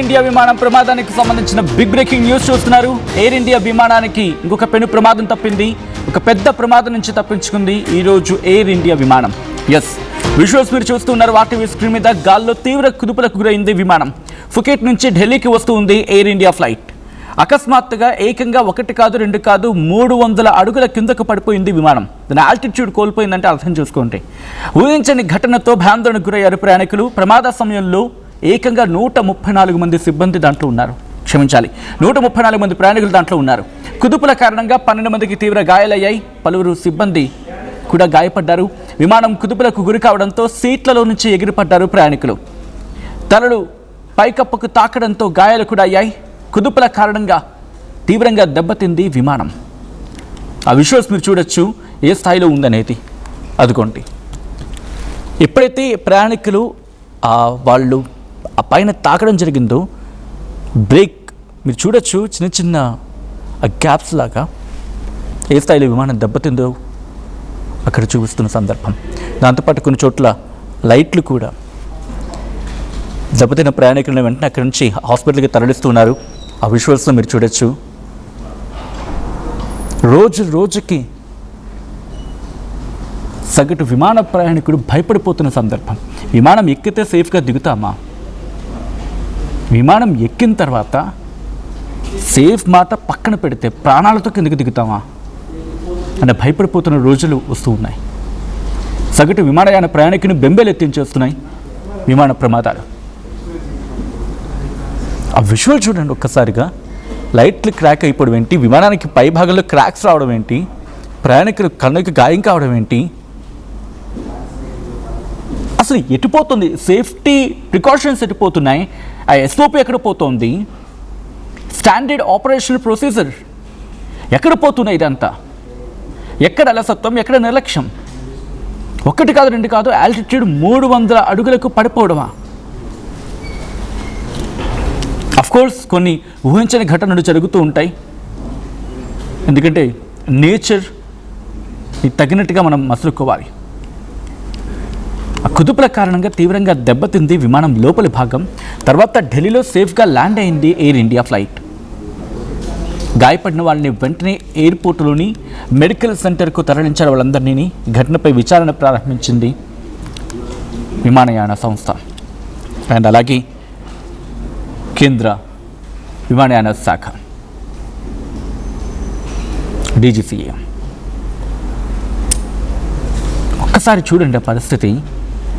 India విమానం ప్రమాదానికి సంబంధించిన బిగ్ బ్రేకింగ్ న్యూస్ చూస్తున్నారు. ఎయిర్ ఇండియా విమానానికి ఇంకొక పెను ప్రమాదం తప్పింది. ఒక పెద్ద ప్రమాదం నుంచి తప్పించుకుంది ఈ రోజు ఎయిర్ ఇండియా విమానం. ఎస్, విజువల్స్ మీరు చూస్తున్నారు. వాటి స్క్రీన్ మీద గాల్లో తీవ్ర కుదుపులకు గురైంది విమానం. ఫుకెట్ నుంచి ఢిల్లీకి వస్తూ ఉంది ఎయిర్ ఇండియా ఫ్లైట్. అకస్మాత్తుగా ఏకంగా 1 కాదు 2 కాదు 300 అడుగుల కిందకు పడిపోయింది విమానం. దాని ఆల్టిట్యూడ్ కోల్పోయిందంటే అర్థం చేసుకోండి. ఊహించని ఘటనతో భయాందోళనకు గురయ్యారు ప్రయాణికులు. ప్రమాద సమయంలో ఏకంగా 134 మంది సిబ్బంది దాంట్లో ఉన్నారు. క్షమించాలి, 134 మంది ప్రయాణికులు దాంట్లో ఉన్నారు. కుదుపుల కారణంగా 12 మందికి తీవ్ర గాయాలయ్యాయి. పలువురు సిబ్బంది కూడా గాయపడ్డారు. విమానం కుదుపులకు గురి కావడంతో సీట్లలో నుంచి ఎగిరిపడ్డారు ప్రయాణికులు. తలలు పైకప్పుకు తాకడంతో గాయాలు కూడా అయ్యాయి. కుదుపుల కారణంగా తీవ్రంగా దెబ్బతింది విమానం. ఆ విజువల్స్ మీరు చూడొచ్చు ఏ స్థాయిలో ఉందనేది. అదిగోండి, ఎప్పుడైతే ప్రయాణికులు వాళ్ళు ఆ పైన తాకడం జరిగిందో బ్రేక్ మీరు చూడొచ్చు, చిన్న చిన్న గ్యాప్స్ లాగా ఏ స్థాయిలో విమానం దెబ్బతిందో అక్కడ చూపిస్తున్న సందర్భం. దాంతోపాటు కొన్ని చోట్ల లైట్లు కూడా దెబ్బతిన్న ప్రయాణికులను వెంటనే అక్కడి నుంచి హాస్పిటల్కి తరలిస్తున్నారు. ఆ విజువల్స్లో మీరు చూడొచ్చు. రోజుకి సగటు విమాన ప్రయాణికుడు భయపడిపోతున్న సందర్భం. విమానం ఎక్కితే సేఫ్గా దిగుతామా? విమానం ఎక్కిన తర్వాత సేఫ్ మాట పక్కన పెడితే ప్రాణాలతో కిందకి దిగుతామా అని భయపడిపోతున్న రోజులు వస్తూ ఉన్నాయి. సగటు విమానయాన ప్రయాణికుని బెంబేలెత్తించేస్తున్నాయి విమాన ప్రమాదాలు. ఆ విజువల్ చూడండి ఒక్కసారిగా. లైట్లు క్రాక్ అయిపోవడం ఏంటి, విమానానికి పై భాగంలో క్రాక్స్ రావడం ఏంటి, ప్రయాణికులు కన్నుకి గాయం కావడం ఏంటి, అసలు ఎటుపోతుంది? Safety precautions ఎటుపోతున్నాయి? ఆ ఎస్ఓపి ఎక్కడ పోతుంది? స్టాండర్డ్ ఆపరేషనల్ ప్రొసీజర్ ఎక్కడ పోతున్నాయి? ఇదంతా ఎక్కడ అలసత్వం, ఎక్కడ నిర్లక్ష్యం? 1 కాదు 2 కాదు, ఆల్టిట్యూడ్ 300 అడుగులకు పడిపోవడమా? అఫ్కోర్స్ కొన్ని ఊహించని ఘటనలు జరుగుతూ ఉంటాయి. ఎందుకంటే నేచర్ తగినట్టుగా మనం మసులుకోవాలి. ఆ కుదుపుల కారణంగా తీవ్రంగా దెబ్బతింది విమానం లోపలి భాగం. తర్వాత ఢిల్లీలో సేఫ్గా ల్యాండ్ అయింది ఎయిర్ ఇండియా ఫ్లైట్. గాయపడిన వాళ్ళని వెంటనే ఎయిర్పోర్టులోని మెడికల్ సెంటర్కు తరలించారు వాళ్ళందరినీ. ఘటనపై విచారణ ప్రారంభించింది విమానయాన సంస్థ అండ్ అలాగే కేంద్ర విమానయాన శాఖ డీజీసీఏ. ఒక్కసారి చూడండి ఆ పరిస్థితి.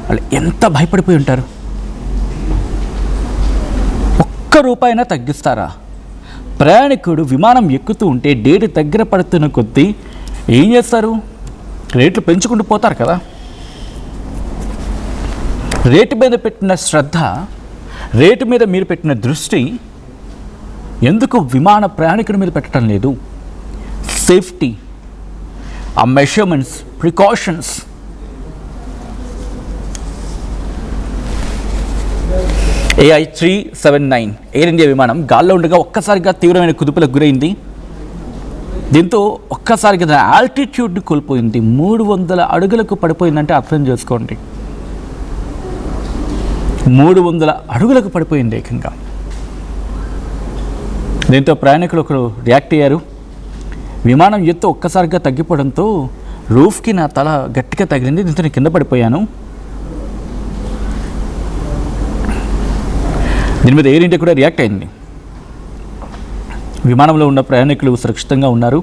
వాళ్ళు ఎంత భయపడిపోయి ఉంటారు. 1 రూపాయినా తగ్గిస్తారా? ప్రయాణికుడు విమానం ఎక్కుతూ ఉంటే డేట్ దగ్గర పడుతున్న కొద్దీ ఏం చేస్తారు? రేట్లు పెంచుకుంటూ పోతారు కదా. రేటు మీద పెట్టిన శ్రద్ధ, రేటు మీద మీరు పెట్టిన దృష్టి ఎందుకు విమాన ప్రయాణికుడి మీద పెట్టడం లేదు? సేఫ్టీ, ఆ measurements, precautions. AI 379 air India విమానం గాల్లో ఉండగా ఒక్కసారిగా తీవ్రమైన కుదుపులకు గురైంది. దీంతో ఒక్కసారిగా ఆల్టిట్యూడ్ని కోల్పోయింది. 300 అడుగులకు పడిపోయిందంటే అర్థం చేసుకోండి. 300 అడుగులకు పడిపోయింది ఏకంగా. దీంతో ప్రయాణికులు ఒకరు రియాక్ట్ అయ్యారు. విమానం ఎత్తు ఒక్కసారిగా తగ్గిపోవడంతో రూఫ్కి నా తల గట్టిగా తగిలింది. దీంతో నేను కింద పడిపోయాను. దీని మీద ఎయిర్ ఇండియా కూడా రియాక్ట్ అయింది. విమానంలో ఉన్న ప్రయాణికులు సురక్షితంగా ఉన్నారు.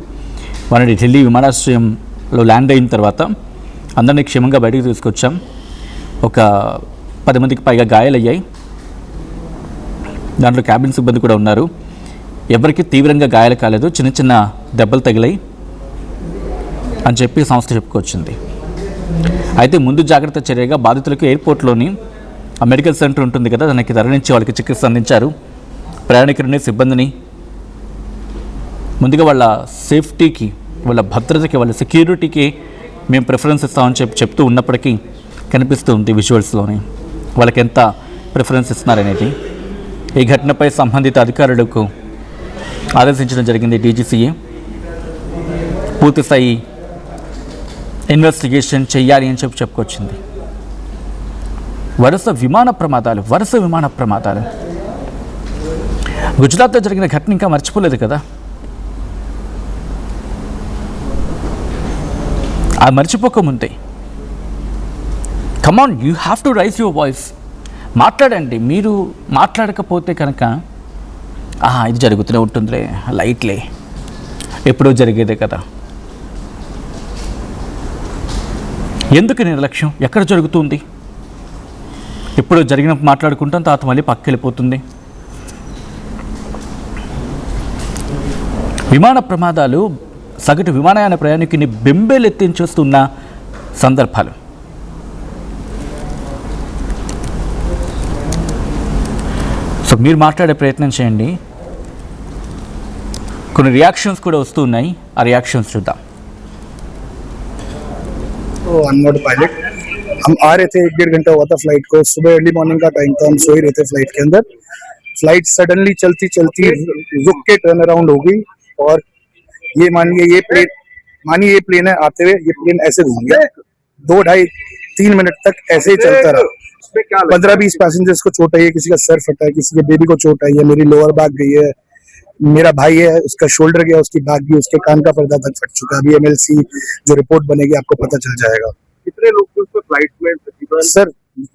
వారిని ఢిల్లీ విమానాశ్రయంలో ల్యాండ్ అయిన తర్వాత అందరినీ క్షేమంగా బయటకు తీసుకొచ్చాం. ఒక 10 మందికి పైగా గాయాలయ్యాయి. దాంట్లో క్యాబిన్ సిబ్బంది కూడా ఉన్నారు. ఎవరికి తీవ్రంగా గాయాలు కాలేదు, చిన్న చిన్న దెబ్బలు తగిలాయి అని చెప్పి సంస్థ చెప్పుకొచ్చింది. అయితే ముందు జాగ్రత్త చర్యగా బాధితులకు ఎయిర్పోర్ట్లోని ఆ మెడికల్ సెంటర్ ఉంటుంది కదా, దానికి తరలించి వాళ్ళకి చికిత్స అందించారు. ప్రయాణికుడిని, సిబ్బందిని ముందుగా వాళ్ళ సేఫ్టీకి, వాళ్ళ భద్రతకి, వాళ్ళ సెక్యూరిటీకి మేము ప్రిఫరెన్స్ ఇస్తామని చెప్తూ ఉన్నప్పటికీ కనిపిస్తూ ఉంది విజువల్స్లోని వాళ్ళకి ఎంత ప్రిఫరెన్స్ ఇస్తున్నారనేది. ఈ ఘటనపై సంబంధిత అధికారులకు ఆదేశించడం జరిగింది డీజీసీఏ. పూర్తిస్థాయి ఇన్వెస్టిగేషన్ చేయాలి అని చెప్పుకొచ్చింది. వరుస విమాన ప్రమాదాలు గుజరాత్లో జరిగిన ఘటన ఇంకా మర్చిపోలేదు కదా. అది మర్చిపోకముందే come on, you have to raise your voice. మాట్లాడండి. మీరు మాట్లాడకపోతే కనుక ఇది జరుగుతూనే ఉంటుందిలే, లైట్లే, ఎప్పుడో జరిగేదే కదా. ఎందుకు నిర్లక్ష్యం? ఎక్కడ జరుగుతుంది? ఎప్పుడో జరిగినప్పుడు మాట్లాడుకుంటాం, తర్వాత మళ్ళీ పక్కకి వెళ్ళిపోతుంది. విమాన ప్రమాదాలు సగటు విమానయాన ప్రయాణికుని బెంబేలెత్తించేస్తున్న సందర్భాలు. సో మీరు మాట్లాడే ప్రయత్నం చేయండి. కొన్ని రియాక్షన్స్ కూడా వస్తూ ఉన్నాయి, ఆ రియాక్షన్స్ చూద్దాం. अनमोड पायलट हम आ रहे थे, 1-1.5 घंटा हुआ था फ्लाइट को. सुबह अर्ली मॉर्निंग का टाइम था, हम सो ही रहे थे फ्लाइट के अंदर. फ्लाइट सडनली चलती चलती रुक के टर्न अराउंड हो गई और ये मानिए ये प्लेन है, आते हुए ये प्लेन ऐसे घूम गया. 2-2.5-3 मिनट तक ऐसे ही चलता रहा. 15-20 पैसेंजर्स को चोट आई है, किसी का सर फटा है, किसी के बेबी को चोट आई है, मेरी लोअर बैक गई है, मेरा भाई है उसका शोल्डर गया, उसकी बैक भी, उसके कान का पर्दा तक फट चुका है. अभी MLC जो रिपोर्ट बनेगी आपको पता चल जाएगा. कितने लोग थे उसमें फ्लाइट में तकरीबन? सर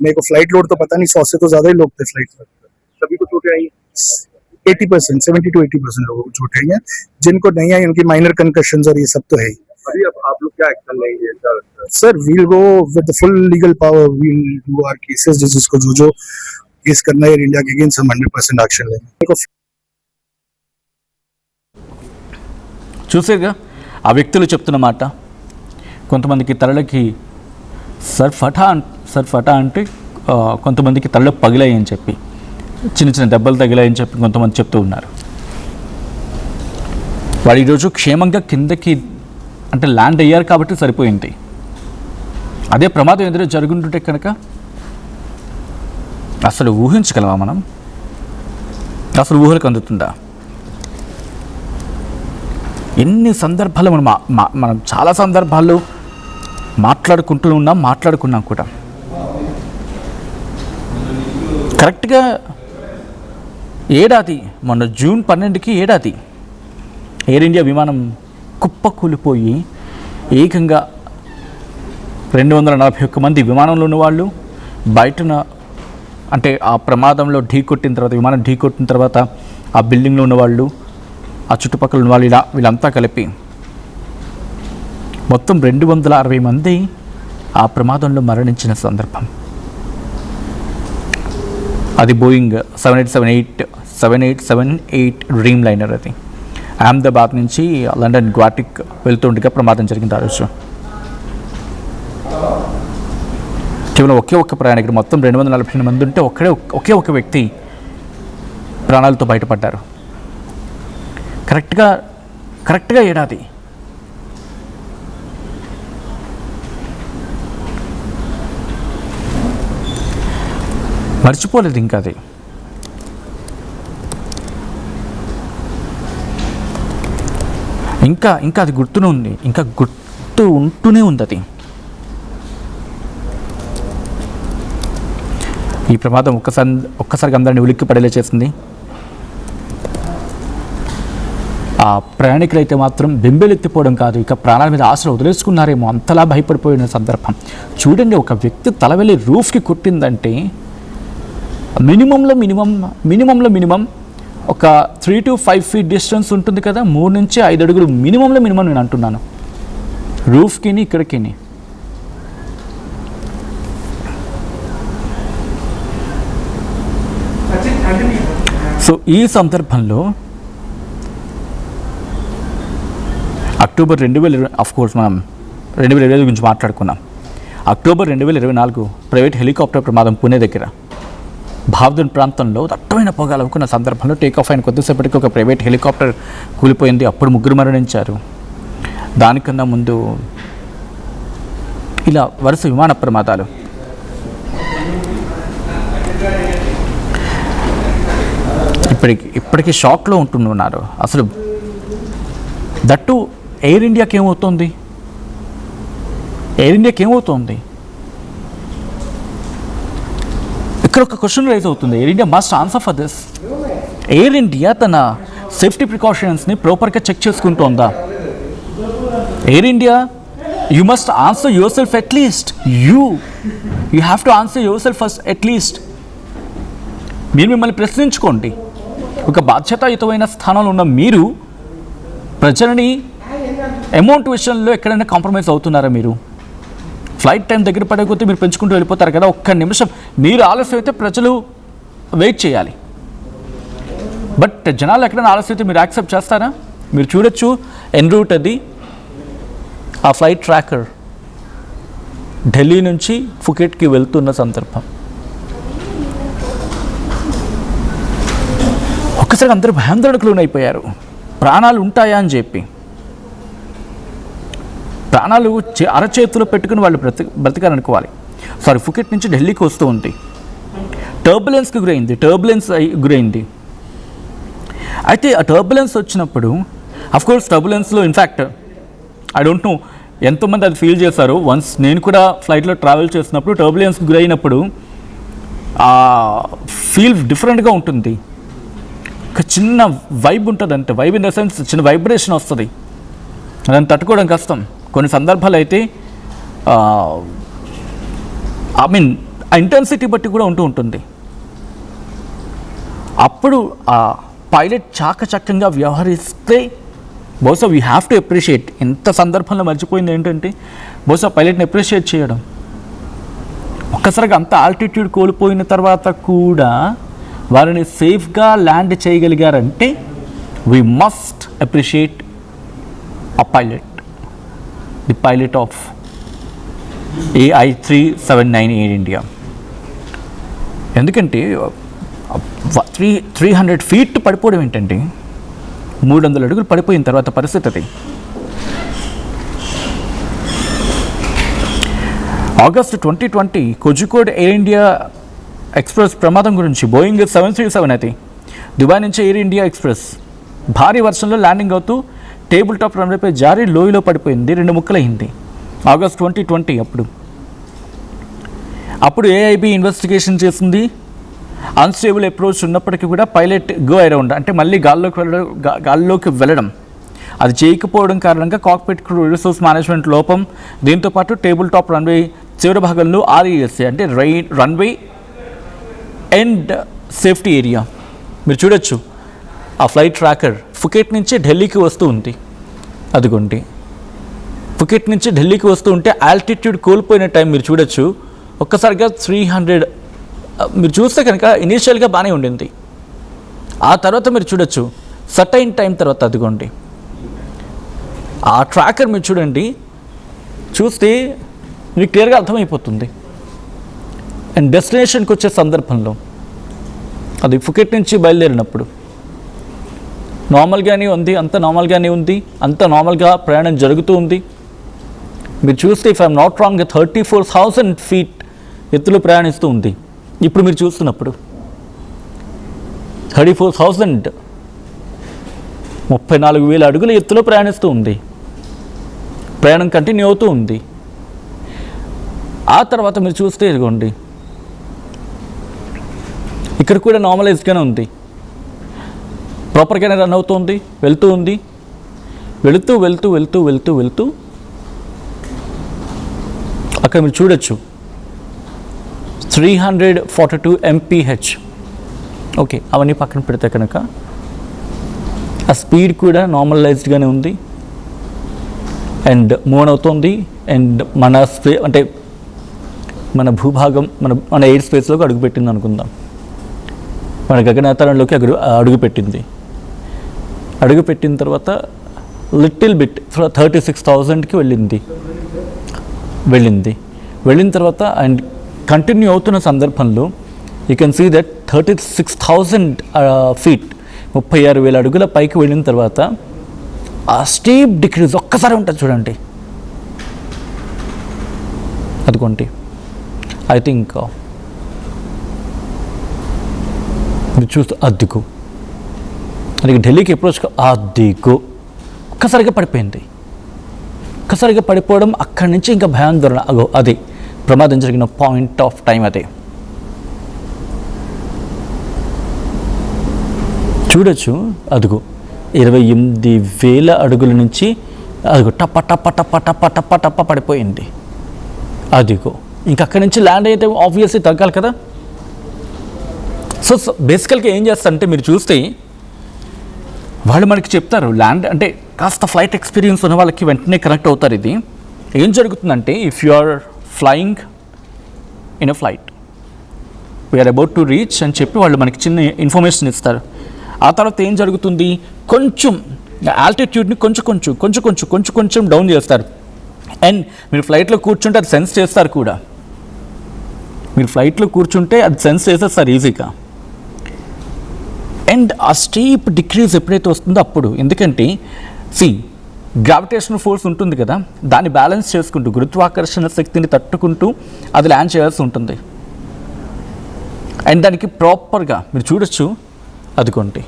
मेरे को फ्लाइट लोड तो पता नहीं, 100 से तो ज्यादा ही लोग थे फ्लाइट में. सभी को चोटें आई? 80%, 70 to 80% लोगों को चोटें आई हैं. जिनको नहीं आई उनकी माइनर कंकशंस और ये सब तो है ही. अभी अब आप लोग क्या एक्शन लेंगे? Sir we'll go with the full legal power, we'll do our cases, जिसको जो केस करना है इंडिया के अगेंस्ट हम 100% एक्शन लेंगे. చూసేగా ఆ వ్యక్తులు చెప్తున్న మాట. కొంతమందికి తలలకి సర్ ఫటా అంటే కొంతమందికి తలలు పగిలాయని చెప్పి, చిన్న చిన్న దెబ్బలు తగిలాయని చెప్పి కొంతమంది చెప్తూ ఉన్నారు. వాడు ఈరోజు క్షేమంగా కిందకి అంటే ల్యాండ్ అయ్యారు కాబట్టి సరిపోయింది. అదే ప్రమాదం ఎదురు జరుగుతుంటే కనుక అసలు ఊహించగలమా మనం? అసలు ఊహలకు అందుతుందా? ఎన్ని సందర్భాలు మనం చాలా సందర్భాల్లో మాట్లాడుకున్నాం కూడా. కరెక్ట్గా ఏడాది, మొన్న జూన్ 12కి ఏడాది ఎయిర్ ఇండియా విమానం కుప్పకూలిపోయి ఏకంగా 241 మంది విమానంలో ఉన్నవాళ్ళు, బయటన అంటే ఆ ప్రమాదంలో విమానం ఢీకొట్టిన తర్వాత ఆ బిల్డింగ్లో ఉన్నవాళ్ళు, ఆ చుట్టుపక్కల ఉన్న వాళ్ళు, వీళ్ళంతా కలిపి మొత్తం 260 మంది ఆ ప్రమాదంలో మరణించిన సందర్భం. అది బోయింగ్ 7878 డ్రీమ్ లైనర్. అది అహ్మదాబాద్ నుంచి లండన్ గ్వాటిక్ వెళ్తుండగా ప్రమాదం జరిగింది ఆ రోజు. కేవలం ఒక్క ప్రయాణికుడు, మొత్తం 242 మంది ఉంటే ఒకే ఒక వ్యక్తి ప్రాణాలతో బయటపడ్డారు. కరెక్ట్గా ఏడాది. మర్చిపోలేదు ఇంకా అది. ఇంకా అది గుర్తునే ఉంది, ఇంకా గుర్తు ఉంటూనే ఉంది అది. ఈ ప్రమాదం ఒక్కసారిగా అందరినీ ఉలిక్కి పడేలా చేసింది. ఆ ప్రయాణికులైతే మాత్రం బెంబేలెత్తిపోవడం కాదు, ఇక ప్రాణాల మీద ఆశలు వదిలేసుకున్నారేమో, అంతలా భయపడిపోయిన సందర్భం. చూడండి, ఒక వ్యక్తి తల వెళ్ళి రూఫ్కి కొట్టిందంటే మినిమంలో మినిమం ఒక 3 to 5 feet డిస్టెన్స్ ఉంటుంది కదా, 3 నుంచి 5 అడుగులు మినిమం నేను అంటున్నాను, రూఫ్కిని ఇక్కడికిని. సో ఈ సందర్భంలో అక్టోబర్ 2020, అఫ్కోర్స్ మనం 2025 గురించి మాట్లాడుకున్నాం. అక్టోబర్ 2024 ప్రైవేట్ హెలికాప్టర్ ప్రమాదం పుణే దగ్గర భావ్దన్ ప్రాంతంలో దట్టమైన పొగ అలుముకున్న సందర్భంలో టేకాఫ్ అయిన కొద్దిసేపటికి ఒక ప్రైవేట్ హెలికాప్టర్ కూలిపోయింది. అప్పుడు 3 మరణించారు. దానికన్నా ముందు ఇలా వరుస విమాన ప్రమాదాలు. ఇప్పటికీ షాక్లో ఉంటున్నారు. అసలు దట్టు ఎయిర్ ఇండియాకి ఏమవుతుంది? ఇక్కడ ఒక క్వశ్చన్ రైజ్ అవుతుంది. Air India must answer for this. Air India తన సేఫ్టీ ప్రికాషన్స్ని ప్రాపర్గా చెక్ చేసుకుంటోందా? Air India, you must answer yourself at least. You have to answer yourself first at least. మీరు మిమ్మల్ని ప్రశ్నించుకోండి. ఒక బాధ్యతాయుతమైన స్థానంలో ఉన్న మీరు ప్రజలని అమౌంట్ విషయంలో ఎక్కడైనా కాంప్రమైజ్ అవుతున్నారా? మీరు ఫ్లైట్ టైం దగ్గర పడకపోతే మీరు పెంచుకుంటూ వెళ్ళిపోతారు కదా. ఒక్క నిమిషం మీరు ఆలస్యం అయితే ప్రజలు వెయిట్ చేయాలి. బట్ జనాలు ఎక్కడైనా ఆలస్యం అయితే మీరు యాక్సెప్ట్ చేస్తారా? మీరు చూడొచ్చు ఎన్ రూట్ అది, ఆ ఫ్లైట్ ట్రాకర్ ఢిల్లీ నుంచి ఫుకెట్కి వెళ్తున్న సందర్భం. ఒక్కసారి అందరూ భయాందోళనకు లోనైపోయారు. ప్రాణాలు ఉంటాయా అని చెప్పి. ప్రాణాలు అరచేతిలో పెట్టుకుని వాళ్ళు బ్రతికారనుకోవాలి. ఫుకెట్ నుంచి ఢిల్లీకి వస్తూ ఉంది. టర్బులెన్స్కి గురైంది. అయితే ఆ టర్బులెన్స్ వచ్చినప్పుడు అఫ్కోర్స్ టర్బులెన్స్లో ఇన్ఫ్యాక్ట్ ఐ డోంట్ నో ఎంతోమంది అది ఫీల్ చేశారు. వన్స్ నేను కూడా ఫ్లైట్లో ట్రావెల్ చేసినప్పుడు టర్బులెన్స్కి గురైనప్పుడు ఆ ఫీల్ డిఫరెంట్గా ఉంటుంది. ఒక చిన్న వైబ్ ఉంటుంది అంతే. వైబ్ ఇన్ ద సెన్స్ చిన్న వైబ్రేషన్ వస్తుంది. దాన్ని తట్టుకోవడం కష్టం. కొన్ని సందర్భాలు అయితే ఐ మీన్ ఆ ఇంటెన్సిటీ బట్టి కూడా ఉంటుంది. అప్పుడు ఆ పైలట్ చాకచక్యంగా వ్యవహరిస్తే బహుశా వీ హ్యావ్ టు అప్రిషియేట్. ఎంత సందర్భంలో మర్చిపోయింది ఏంటంటే బహుశా పైలట్ని అప్రిషియేట్ చేయడం. ఒక్కసారిగా అంత ఆల్టిట్యూడ్ కోల్పోయిన తర్వాత కూడా వారిని సేఫ్గా ల్యాండ్ చేయగలిగారంటే we must appreciate a pilot, the pilot of AI379 Air India. ఎందుకంటే 300 feet పడిపోవడం ఏంటంటే 300 అడుగులు పడిపోయిన తర్వాత పరిస్థితి అది. August 2020 Kozhikode air India express ప్రమాదం గురించి బోయింగ్ 737 అయితే దుబాయ్ నుంచి ఎయిర్ ఇండియా ఎక్స్ప్రెస్ భారీ వర్షంలో ల్యాండింగ్ అవుతూ టేబుల్ టాప్ రన్వేపై జారీ లోయలో పడిపోయింది. 2 ముక్కలైంది. ఆగస్ట్ 2020 అప్పుడు ఏఐబి ఇన్వెస్టిగేషన్ చేసింది. అన్స్టేబుల్ అప్రోచ్ ఉన్నప్పటికీ కూడా పైలట్ గో అరౌండ్ అంటే మళ్ళీ గాల్లోకి వెళ్ళడం అది చేయకపోవడం కారణంగా కాక్పిట్ క్రూ రిసోర్స్ మేనేజ్మెంట్ లోపం. దీంతోపాటు టేబుల్ టాప్ రన్వే చివరి భాగంలో RESA అంటే రన్వే అండ్ సేఫ్టీ ఏరియా మీరు చూడొచ్చు. ఆ ఫ్లైట్ ట్రాకర్ ఫుకెట్ నుంచి ఢిల్లీకి వస్తూ ఉంది. అదిగోండి ఫుకెట్ నుంచి ఢిల్లీకి వస్తూ ఉంటే ఆల్టిట్యూడ్ కోల్పోయిన టైం మీరు చూడొచ్చు. ఒక్కసారిగా 300 మీరు చూస్తే కనుక ఇనీషియల్గా బాగానే ఉండింది. ఆ తర్వాత మీరు చూడొచ్చు సర్టైన్ టైం తర్వాత అదిగోండి ఆ ట్రాకర్ మీరు చూడండి. చూస్తే మీకు క్లియర్గా అర్థమైపోతుంది. అండ్ డెస్టినేషన్కి వచ్చే సందర్భంలో అది ఫుకెట్ నుంచి బయలుదేరినప్పుడు నార్మల్గానే ఉంది. అంత నార్మల్గా ప్రయాణం జరుగుతూ ఉంది. మీరు చూస్తే if I'm not wrong 34,000 feet ఎత్తులో ప్రయాణిస్తూ ఉంది. ఇప్పుడు మీరు చూస్తున్నప్పుడు 34,000 34,000 అడుగుల ఎత్తులో ప్రయాణిస్తూ ఉంది. ప్రయాణం కంటిన్యూ అవుతూ ఉంది. ఆ తర్వాత మీరు చూస్తే ఇదిగోండి ఇక్కడ కూడా నార్మలైజ్డ్గానే ఉంది. ప్రాపర్గానే రన్ అవుతుంది. వెళ్తూ ఉంది. వెళుతూ అక్కడ మీరు చూడొచ్చు 342 mph. ఓకే, అవన్నీ పక్కన పెడితే కనుక ఆ స్పీడ్ కూడా నార్మలైజ్డ్గానే ఉంది అండ్ మూవ్ అవుతుంది. అండ్ మన భూభాగం మన ఎయిర్ స్పేస్లోకి అడుగుపెట్టింది అనుకుందాం. మన గగనతలంలోకి అడుగుపెట్టిన తర్వాత లిటిల్ బిట్ 36,000కి వెళ్ళిన తర్వాత అండ్ కంటిన్యూ అవుతున్న సందర్భంలో you can see that 36,000 feet 36,000 అడుగుల పైకి వెళ్ళిన తర్వాత ఆ స్టీప్ డిక్రీజ్ ఒక్కసారి ఉంటుంది చూడండి. అదిగోండి ఐ థింక్ మీరు చూస్తూ అద్దిగో అది ఢిల్లీకి అప్రోచ్ అద్దిగో ఒక్కసారిగా పడిపోయింది. ఒక్కసారిగా పడిపోవడం అక్కడి నుంచి ఇంకా భయాందోళన. అది ప్రమాదం జరిగిన పాయింట్ ఆఫ్ టైం. అదే చూడొచ్చు, అదిగో 28,000 అడుగుల నుంచి అదిగో టప్ప టప్ప టప్ప టప్ప టప్ప టప్ప పడిపోయింది. అదిగో ఇంక అక్కడి నుంచి ల్యాండ్ అయితే ఆబ్వియస్లీ తగ్గాలి కదా. సో బేసికల్గా ఏం చేస్తారంటే మీరు చూస్తే వాళ్ళు మనకి చెప్తారు, ల్యాండ్ అంటే కాస్త ఫ్లైట్ ఎక్స్పీరియన్స్ ఉన్న వాళ్ళకి వెంటనే కనెక్ట్ అవుతారు. ఇది ఏం జరుగుతుందంటే, if you are flying in a flight, we're about to reach అని చెప్పి వాళ్ళు మనకి చిన్న ఇన్ఫర్మేషన్ ఇస్తారు. ఆ తర్వాత ఏం జరుగుతుంది, కొంచెం ఆల్టిట్యూడ్ని కొంచెం డౌన్ చేస్తారు. అండ్ మీరు ఫ్లైట్లో కూర్చుంటే అది సెన్స్ చేస్తారు కూడా. మీరు ఫ్లైట్లో కూర్చుంటే అది సెన్స్ చేసేస్తారు ఈజీగా. అండ్ ఆ స్టీప్ డిక్రీజ్ ఎప్పుడైతే వస్తుందో అప్పుడు, ఎందుకంటే గ్రావిటేషనల్ ఫోర్స్ ఉంటుంది కదా, దాన్ని బ్యాలెన్స్ చేసుకుంటూ గురుత్వాకర్షణ శక్తిని తట్టుకుంటూ అది ల్యాండ్ చేయాల్సి ఉంటుంది. అండ్ దానికి ప్రాపర్గా మీరు చూడొచ్చు, అదిగోండి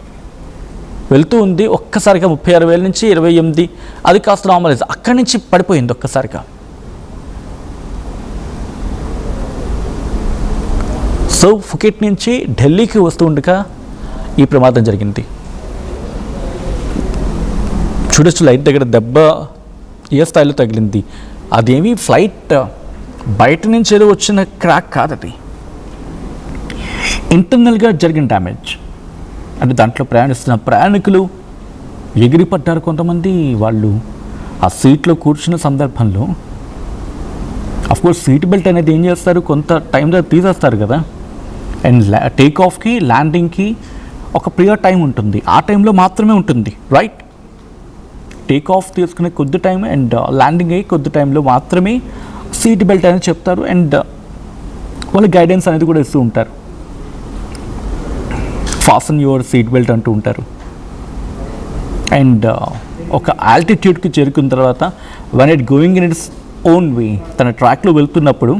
వెళ్తూ ఉంది. ఒక్కసారిగా 36,000 నుంచి 28, అది కాస్త నార్మలైజ్, అక్కడి నుంచి పడిపోయింది ఒక్కసారిగా. సో ఫుకెట్ నుంచి ఢిల్లీకి వస్తూ ఉండగా ఈ ప్రమాదం జరిగింది. చూడొచ్చు లైట్ దగ్గర దెబ్బ ఏ స్థాయిలో తగిలింది. అదేమి ఫ్లైట్ బయట నుంచి ఏదో వచ్చిన క్రాక్ కాదు, అది ఇంటర్నల్గా జరిగిన డ్యామేజ్. అంటే దాంట్లో ప్రయాణిస్తున్న ప్రయాణికులు ఎగిరిపడ్డారు కొంతమంది. వాళ్ళు ఆ సీట్లో కూర్చున్న సందర్భంలో అఫ్కోర్స్ సీట్ బెల్ట్ అనేది ఏం చేస్తారు, కొంత టైంలో తీసేస్తారు కదా. అండ్ టేక్ ఆఫ్కి ల్యాండింగ్కి ఒక ప్రియర్ టైం ఉంటుంది, ఆ టైంలో మాత్రమే ఉంటుంది, రైట్. టేక్ ఆఫ్ తీసుకునే కొద్ది టైం అండ్ ల్యాండింగ్ అయ్యి కొద్ది టైంలో మాత్రమే సీట్ బెల్ట్ అనేది చెప్తారు. అండ్ వాళ్ళు గైడెన్స్ అనేది కూడా ఇస్తూ ఉంటారు, ఫాసన్ యువర్ సీట్ బెల్ట్ అంటూ ఉంటారు. అండ్ ఒక ఆల్టిట్యూడ్కి చేరుకున్న తర్వాత one it going in its own way, తన ట్రాక్లో వెళ్తున్నప్పుడు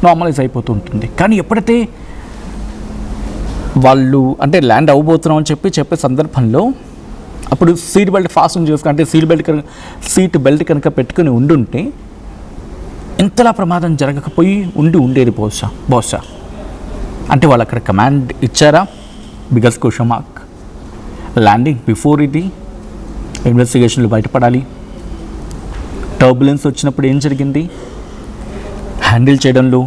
నార్మలైజ్ అయిపోతూ ఉంటుంది. కానీ ఎప్పుడైతే వాళ్ళు అంటే ల్యాండ్ అవ్వబోతున్నాం అని చెప్పే సందర్భంలో అప్పుడు సీట్ బెల్ట్ ఫాస్టన్ చేసుకుని, అంటే సీట్ బెల్ట్ కనుక పెట్టుకుని ఉండుంటే ఇంతలా ప్రమాదం జరగకపోయి ఉండేది బహుశా. అంటే వాళ్ళు అక్కడ కమాండ్ ఇచ్చారా, biggest question mark. Landing before ఇది ఇన్వెస్టిగేషన్లు బయటపడాలి. టర్బులెన్స్ వచ్చినప్పుడు ఏం జరిగింది, హ్యాండిల్ చేయడంలో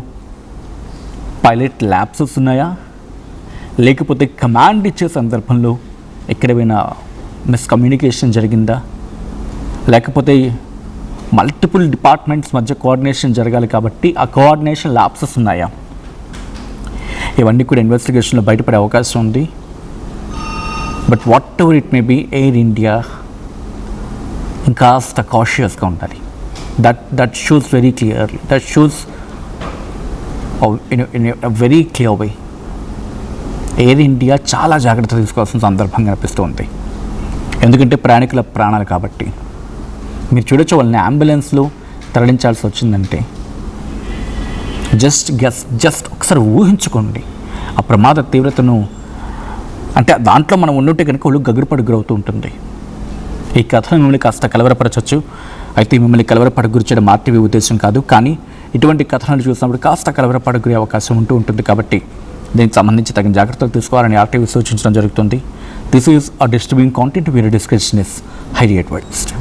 పైలట్ ల్యాప్సెస్ ఉన్నాయా, లేకపోతే కమాండ్ ఇచ్చే సందర్భంలో ఎక్కడైనా మిస్కమ్యూనికేషన్ జరిగిందా, లేకపోతే మల్టిపుల్ డిపార్ట్మెంట్స్ మధ్య కోఆర్డినేషన్ జరగాలి కాబట్టి ఆ కోఆర్డినేషన్ ల్యాప్సెస్ ఉన్నాయా, ఇవన్నీ కూడా ఇన్వెస్టిగేషన్లో బయటపడే అవకాశం ఉంది. But whatever it may be, Air India ఇంకాస్త కాషియస్గా ఉండాలి. That shows very clearly, that shows in a very clear way. Air India చాలా జాగ్రత్త తీసుకోవాల్సిన సందర్భంగా అనిపిస్తూ ఉంది, ఎందుకంటే ప్రయాణికుల ప్రాణాలు కాబట్టి. మీరు చూడొచ్చు, వాళ్ళని అంబులెన్స్లో తరలించాల్సి వచ్చిందంటే జస్ట్ ఒకసారి ఊహించుకోండి ఆ ప్రమాద తీవ్రతను. అంటే దాంట్లో మనం ఉండుంటే కనుక వాళ్ళు గగురుపడి గురవుతూ ఉంటుంది. ఈ కథను మిమ్మల్ని కాస్త కలవరపరచవచ్చు, అయితే మిమ్మల్ని కలవరపడి గురి చేయడం ఆర్టీవీ ఉద్దేశం కాదు. కానీ ఇటువంటి కథనాలు చూసినప్పుడు కాస్త కలవరపడి గురే అవకాశం ఉంటుంది. కాబట్టి దీనికి సంబంధించి తగిన జాగ్రత్తలు తీసుకోవాలని ఆర్టీవీ సూచించడం జరుగుతుంది. This is a disturbing content, viewer discretion is highly advised.